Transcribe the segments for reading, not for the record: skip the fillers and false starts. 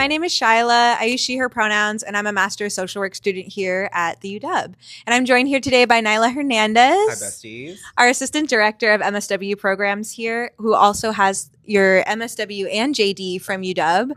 my name is Shyla. I use she, her pronouns, and I'm a Master of Social Work student here at the UW. And I'm joined here today by Nyla Hi, Hernandez, besties. our Assistant Director of MSW Programs here, who also has your MSW and JD from UW.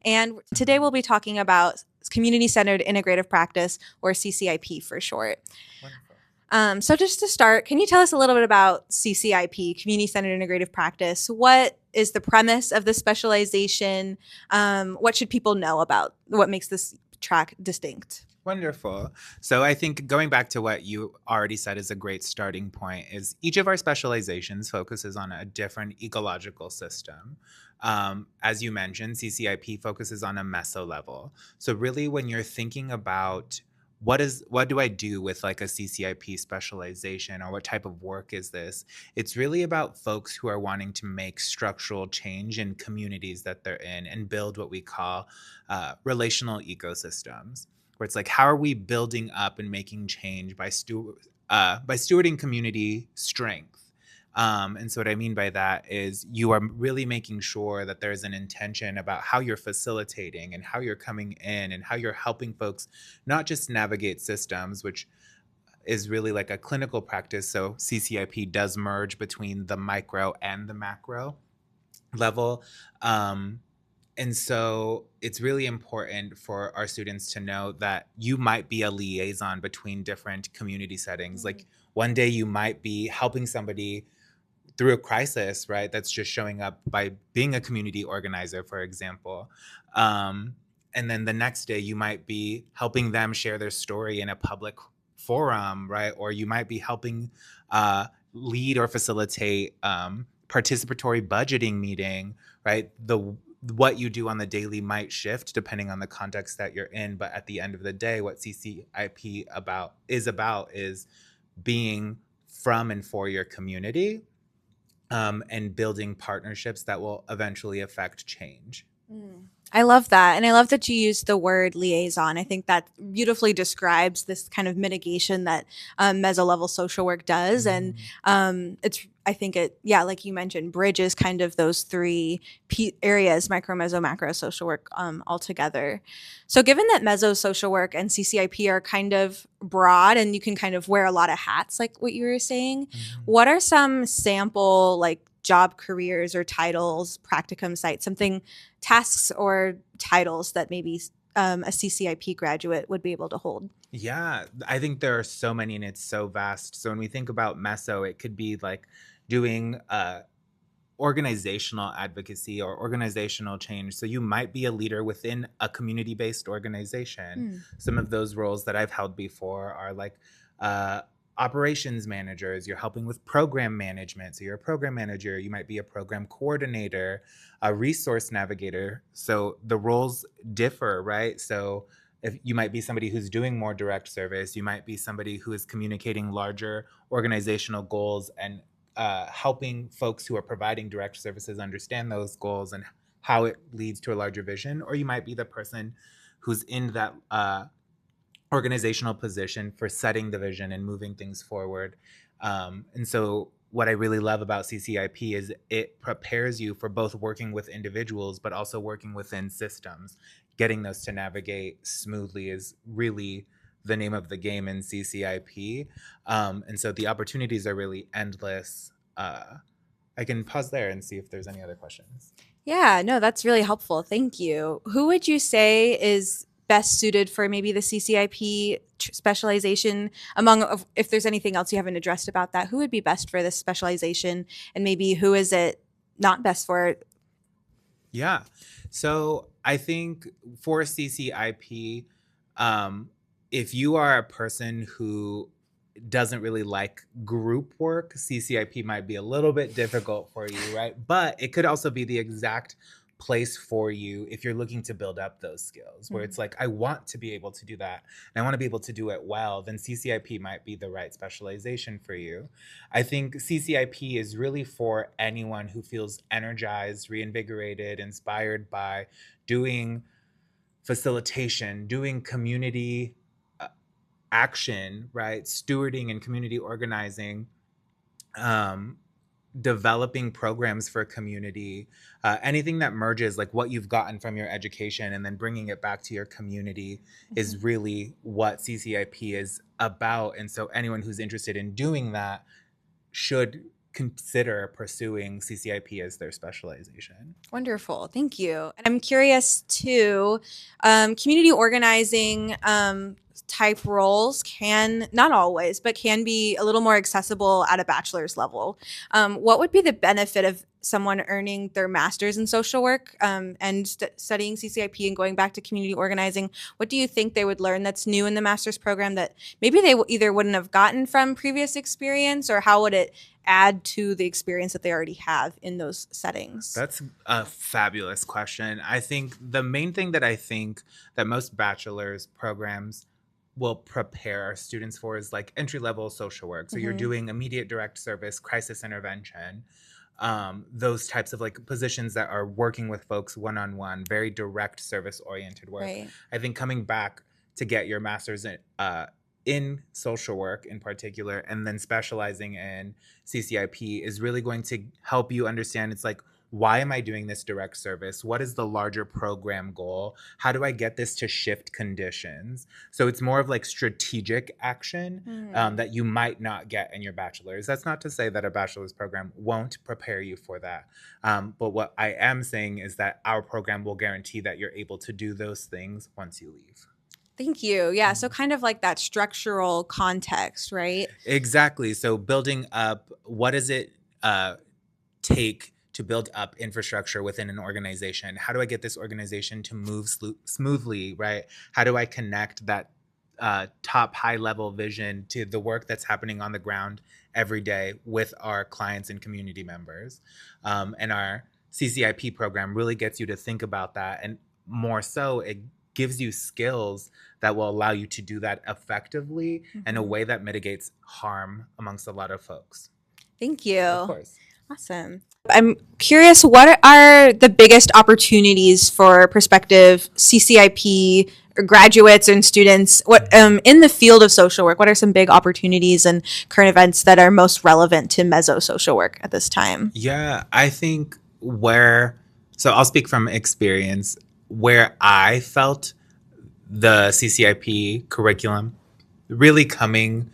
And today we'll be talking about Community-Centered Integrative Practice, or CCIP for short. Wonderful. So just to start, can you tell us a little bit about CCIP, Community-Centered Integrative Practice? What is the premise of the specialization? What should people know about what makes this track distinct? Wonderful. So I think going back to what you already said is a great starting point is each of our specializations focuses on a different ecological system. As you mentioned, CCIP focuses on a meso-level. So really when you're thinking about what do I do with like a CCIP specialization or what type of work is this? It's really about folks who are wanting to make structural change in communities that they're in and build what we call relational ecosystems, where it's like, how are we building up and making change by stewarding community strength? And so what I mean by that is you are really making sure that there's an intention about how you're facilitating and how you're coming in and how you're helping folks not just navigate systems, which is really like a clinical practice. So CCIP does merge between the micro and the macro level. And so it's really important for our students to know that you might be a liaison between different community settings. Like one day you might be helping somebody through a crisis, right? That's just showing up by being a community organizer, for example. And then the next day you might be helping them share their story in a public forum, right? Or you might be helping lead or facilitate participatory budgeting meeting, right? What you do on the daily might shift depending on the context that you're in, but at the end of the day, what CCIP is being from and for your community, and building partnerships that will eventually affect change. I love that. And I love that you use the word liaison. I think that beautifully describes this kind of mitigation that meso-level social work does. And I think like you mentioned, bridges kind of those three areas, micro, meso, macro social work all together. So given that meso social work and CCIP are kind of broad and you can kind of wear a lot of hats, like what you were saying, what are some sample like job careers or titles, practicum sites, something tasks or titles that maybe a CCIP graduate would be able to hold? Yeah, I think there are so many and it's so vast. So when we think about meso, it could be like doing organizational advocacy or organizational change. So you might be a leader within a community-based organization. Some of those roles that I've held before are like operations managers. You're helping with program management. So you're a program manager. You might be a program coordinator, a resource navigator. So the roles differ, right? So if you might be somebody who's doing more direct service, you might be somebody who is communicating larger organizational goals and helping folks who are providing direct services understand those goals and how it leads to a larger vision. Or you might be the person who's in that organizational position for setting the vision and moving things forward. And so what I really love about CCIP is it prepares you for both working with individuals, but also working within systems. Getting those to navigate smoothly is really the name of the game in CCIP. And so the opportunities are really endless. I can pause there and see if there's any other questions. Yeah, no, that's really helpful. Thank you. Who would you say is best suited for maybe the CCIP specialization if there's anything else you haven't addressed about that, who would be best for this specialization and maybe who is it not best for? Yeah. So I think for CCIP, if you are a person who doesn't really like group work, CCIP might be a little bit difficult for you, right? But it could also be the exact place for you if you're looking to build up those skills, where it's like, I want to be able to do that and I want to be able to do it well, then CCIP might be the right specialization for you. I think CCIP is really for anyone who feels energized, reinvigorated, inspired by doing facilitation, doing community action, right? Stewarding and community organizing, developing programs for community, anything that merges like what you've gotten from your education and then bringing it back to your community is really what CCIP is about. And so anyone who's interested in doing that should consider pursuing CCIP as their specialization. Wonderful. Thank you. And I'm curious too, community organizing type roles can, not always, but can be a little more accessible at a bachelor's level. What would be the benefit of someone earning their master's in social work and studying CCIP and going back to community organizing? What do you think they would learn that's new in the master's program that maybe they either wouldn't have gotten from previous experience, or how would it add to the experience that they already have in those settings? That's a fabulous question. I think the main thing that I think that most bachelor's programs will prepare our students for is like entry-level social work. So you're doing immediate direct service, crisis intervention, those types of like positions that are working with folks one-on-one, very direct service-oriented work. Right. I think coming back to get your master's in social work in particular, and then specializing in CCIP is really going to help you understand, it's like, why am I doing this direct service? What is the larger program goal? How do I get this to shift conditions? So it's more of like strategic action that you might not get in your bachelor's. That's not to say that a bachelor's program won't prepare you for that. But what I am saying is that our program will guarantee that you're able to do those things once you leave. Thank you. Yeah. So kind of like that structural context, right? Exactly. So building up, what does it take to build up infrastructure within an organization? How do I get this organization to move smoothly, right? How do I connect that top high level vision to the work that's happening on the ground every day with our clients and community members? And our CCIP program really gets you to think about that. And more so, it gives you skills that will allow you to do that effectively in a way that mitigates harm amongst a lot of folks. Thank you. Of course. Awesome. I'm curious, what are the biggest opportunities for prospective CCIP graduates and students in the field of social work? What are some big opportunities and current events that are most relevant to meso-social work at this time? Yeah, I think so I'll speak from experience, where I felt the CCIP curriculum really coming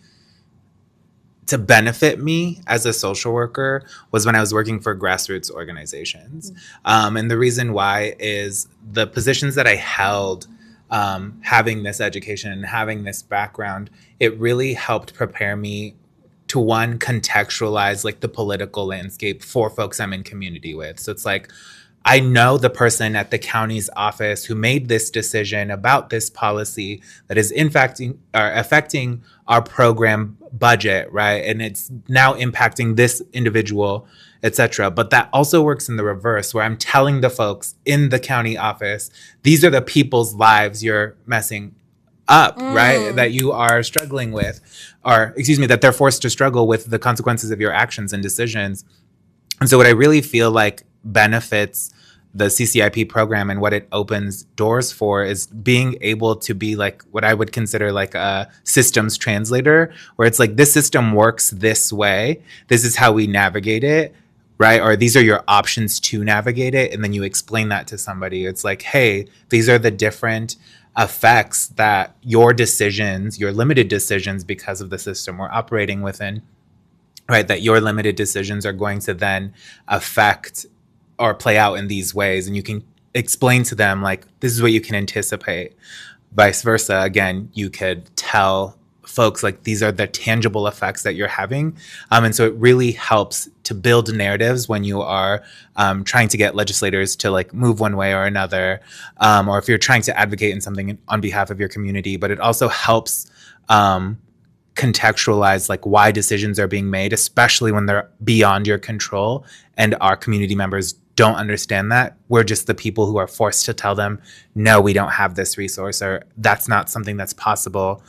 to benefit me as a social worker was when I was working for grassroots organizations. And the reason why is the positions that I held, having this education and having this background, it really helped prepare me to, one, contextualize like the political landscape for folks I'm in community with. So it's like, I know the person at the county's office who made this decision about this policy that is affecting our program budget, right? And it's now impacting this individual, etc. But that also works in the reverse, where I'm telling the folks in the county office, these are the people's lives you're messing up, right? That you are struggling with, or excuse me, that they're forced to struggle with the consequences of your actions and decisions. And so what I really feel like benefits the CCIP program and what it opens doors for is being able to be like what I would consider like a systems translator, where it's like, this system works this way. This is how we navigate it, right? Or these are your options to navigate it. And then you explain that to somebody. It's like, hey, these are the different effects that your decisions, your limited decisions because of the system we're operating within, right? That your limited decisions are going to then affect or play out in these ways. And you can explain to them, like, this is what you can anticipate. Vice versa, again, you could tell folks, like, these are the tangible effects that you're having. And so it really helps to build narratives when you are trying to get legislators to like move one way or another, or if you're trying to advocate in something on behalf of your community. But it also helps contextualize like why decisions are being made, especially when they're beyond your control and our community members don't understand that. We're just the people who are forced to tell them, no, we don't have this resource, or that's not something that's possible.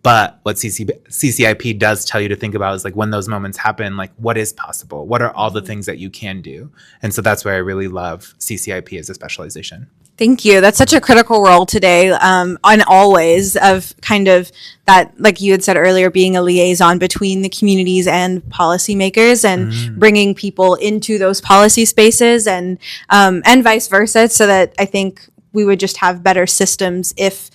But what CCIP does tell you to think about is like, when those moments happen, like, what is possible? What are all the things that you can do? And so that's why I really love CCIP as a specialization. Thank you. That's such a critical role today, and always of kind of that, like you had said earlier, being a liaison between the communities and policymakers, and bringing people into those policy spaces, and vice versa. So that I think we would just have better systems if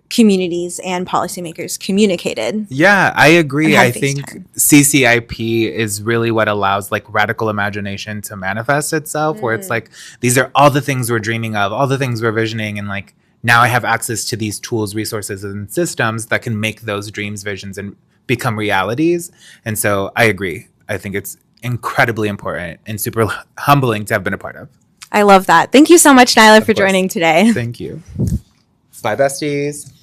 communities and policymakers communicated. Yeah, I agree. And I had think FaceTime. CCIP is really what allows like radical imagination to manifest itself, where it's like, these are all the things we're dreaming of, all the things we're visioning. And like, now I have access to these tools, resources, and systems that can make those dreams, visions, and become realities. And so I agree. I think it's incredibly important and super humbling to have been a part of. I love that. Thank you so much, Nyla, Of for course. joining today. Thank you. Bye, besties.